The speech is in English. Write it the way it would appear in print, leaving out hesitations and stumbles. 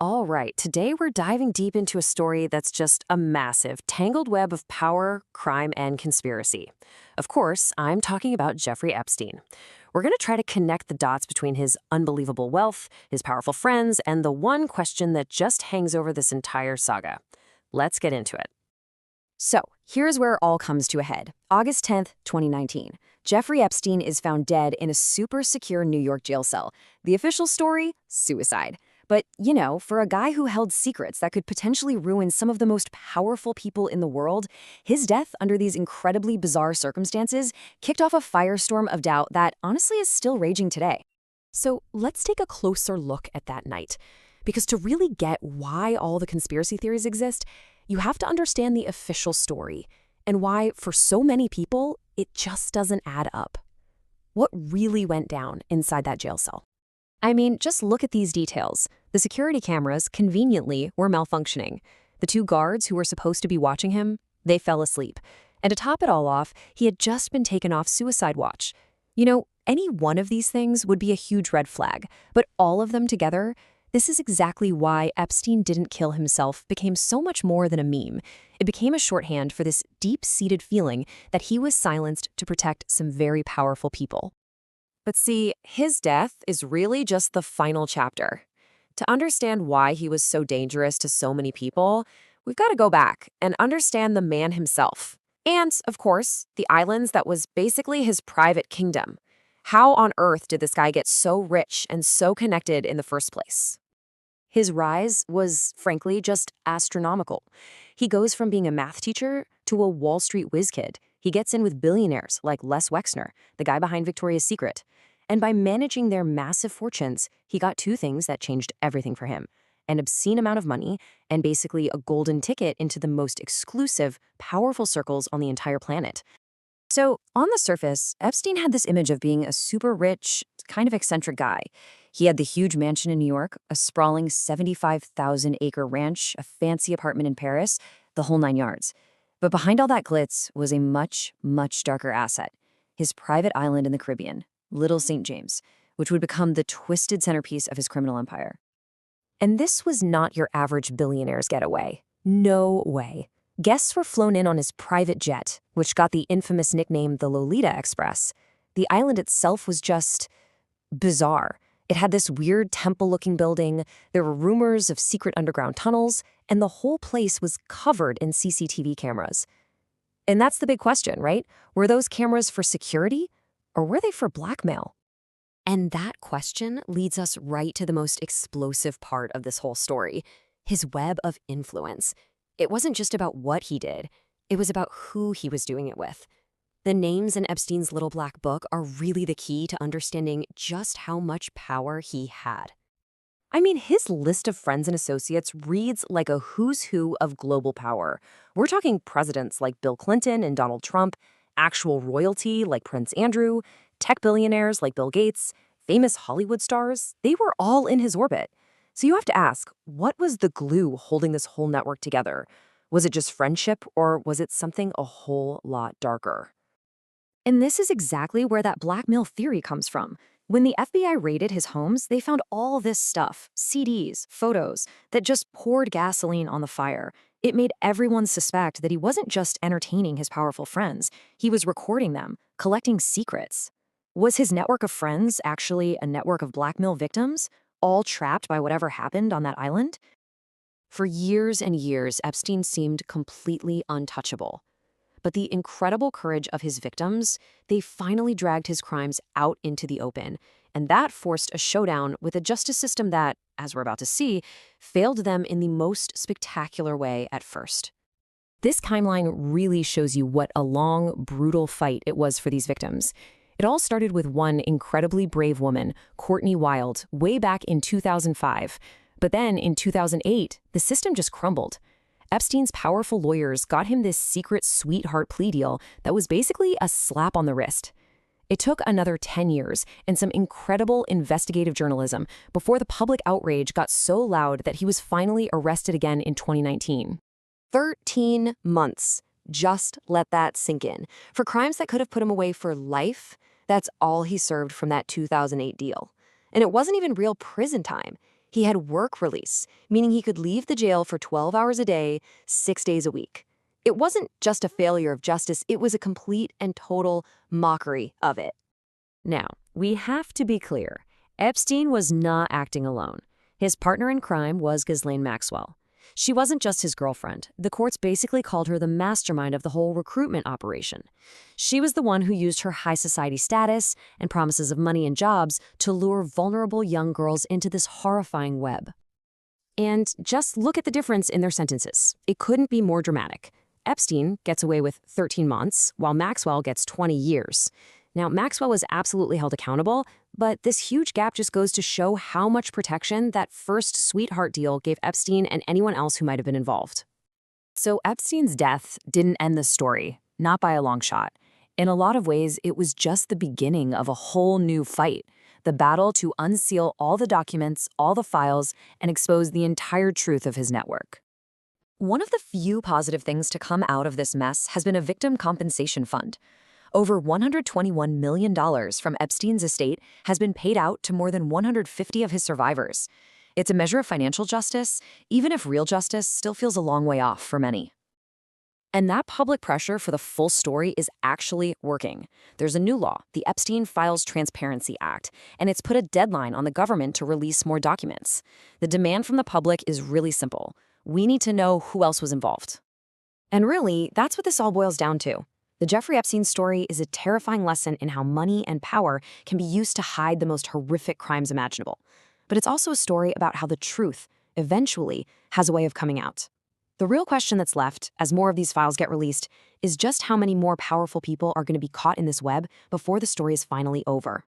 All right, today we're diving deep into a story that's just a massive, tangled web of power, crime, and conspiracy. Of course, I'm talking about Jeffrey Epstein. We're going to try to connect the dots between his unbelievable wealth, his powerful friends, and the one question that just hangs over this entire saga. Let's get into it. So, here's where it all comes to a head. August 10th, 2019. Jeffrey Epstein is found dead in a super secure New York jail cell. The official story? Suicide. But, for a guy who held secrets that could potentially ruin some of the most powerful people in the world, his death under these incredibly bizarre circumstances kicked off a firestorm of doubt that honestly is still raging today. So, let's take a closer look at that night. Because to really get why all the conspiracy theories exist, you have to understand the official story and why, for so many people, it just doesn't add up. What really went down inside that jail cell? I mean, just look at these details. The security cameras, conveniently, were malfunctioning. The two guards who were supposed to be watching him, they fell asleep. And to top it all off, he had just been taken off suicide watch. Any one of these things would be a huge red flag, but all of them together, this is exactly why Epstein didn't kill himself became so much more than a meme. It became a shorthand for this deep-seated feeling that he was silenced to protect some very powerful people. But see, his death is really just the final chapter. To understand why he was so dangerous to so many people, we've got to go back and understand the man himself. And, of course, the islands that was basically his private kingdom. How on earth did this guy get so rich and so connected in the first place? His rise was, frankly, just astronomical. He goes from being a math teacher to a Wall Street whiz kid. He gets in with billionaires like Les Wexner, the guy behind Victoria's Secret. And by managing their massive fortunes, he got two things that changed everything for him: an obscene amount of money and basically a golden ticket into the most exclusive, powerful circles on the entire planet. So, on the surface, Epstein had this image of being a super rich, kind of eccentric guy. He had the huge mansion in New York, a sprawling 75,000-acre ranch, a fancy apartment in Paris, the whole nine yards. But behind all that glitz was a much, much darker asset: his private island in the Caribbean, Little St. James, which would become the twisted centerpiece of his criminal empire. And this was not your average billionaire's getaway. No way. Guests were flown in on his private jet, which got the infamous nickname the Lolita Express. The island itself was just bizarre. It had this weird temple-looking building, there were rumors of secret underground tunnels, and the whole place was covered in CCTV cameras. And that's the big question, right? Were those cameras for security, or were they for blackmail? And that question leads us right to the most explosive part of this whole story: his web of influence. It wasn't just about what he did, it was about who he was doing it with. The names in Epstein's little black book are really the key to understanding just how much power he had. I mean, his list of friends and associates reads like a who's who of global power. We're talking presidents like Bill Clinton and Donald Trump, actual royalty like Prince Andrew, tech billionaires like Bill Gates, famous Hollywood stars. They were all in his orbit. So you have to ask, what was the glue holding this whole network together? Was it just friendship, or was it something a whole lot darker? And this is exactly where that blackmail theory comes from. When the FBI raided his homes, they found all this stuff, CDs, photos, that just poured gasoline on the fire. It made everyone suspect that he wasn't just entertaining his powerful friends, he was recording them, collecting secrets. Was his network of friends actually a network of blackmail victims, all trapped by whatever happened on that island? For years and years, Epstein seemed completely untouchable. But the incredible courage of his victims, they finally dragged his crimes out into the open, and that forced a showdown with a justice system that, as we're about to see, failed them in the most spectacular way at first. This timeline really shows you what a long, brutal fight it was for these victims. It all started with one incredibly brave woman, Courtney Wild, way back in 2005. But then, in 2008, the system just crumbled. Epstein's powerful lawyers got him this secret sweetheart plea deal that was basically a slap on the wrist. It took another 10 years and some incredible investigative journalism before the public outrage got so loud that he was finally arrested again in 2019. 13 months. Just let that sink in. For crimes that could have put him away for life, that's all he served from that 2008 deal. And it wasn't even real prison time. He had work release, meaning he could leave the jail for 12 hours a day, 6 days a week. It wasn't just a failure of justice, it was a complete and total mockery of it. Now, we have to be clear. Epstein was not acting alone. His partner in crime was Ghislaine Maxwell. She wasn't just his girlfriend. The courts basically called her the mastermind of the whole recruitment operation. She was the one who used her high society status and promises of money and jobs to lure vulnerable young girls into this horrifying web. And just look at the difference in their sentences. It couldn't be more dramatic. Epstein gets away with 13 months, while Maxwell gets 20 years. Now, Maxwell was absolutely held accountable, but this huge gap just goes to show how much protection that first sweetheart deal gave Epstein and anyone else who might have been involved. So Epstein's death didn't end the story, not by a long shot. In a lot of ways, it was just the beginning of a whole new fight, the battle to unseal all the documents, all the files, and expose the entire truth of his network. One of the few positive things to come out of this mess has been a victim compensation fund. Over $121 million from Epstein's estate has been paid out to more than 150 of his survivors. It's a measure of financial justice, even if real justice still feels a long way off for many. And that public pressure for the full story is actually working. There's a new law, the Epstein Files Transparency Act, and it's put a deadline on the government to release more documents. The demand from the public is really simple. We need to know who else was involved. And really, that's what this all boils down to. The Jeffrey Epstein story is a terrifying lesson in how money and power can be used to hide the most horrific crimes imaginable. But it's also a story about how the truth, eventually, has a way of coming out. The real question that's left, as more of these files get released, is just how many more powerful people are going to be caught in this web before the story is finally over.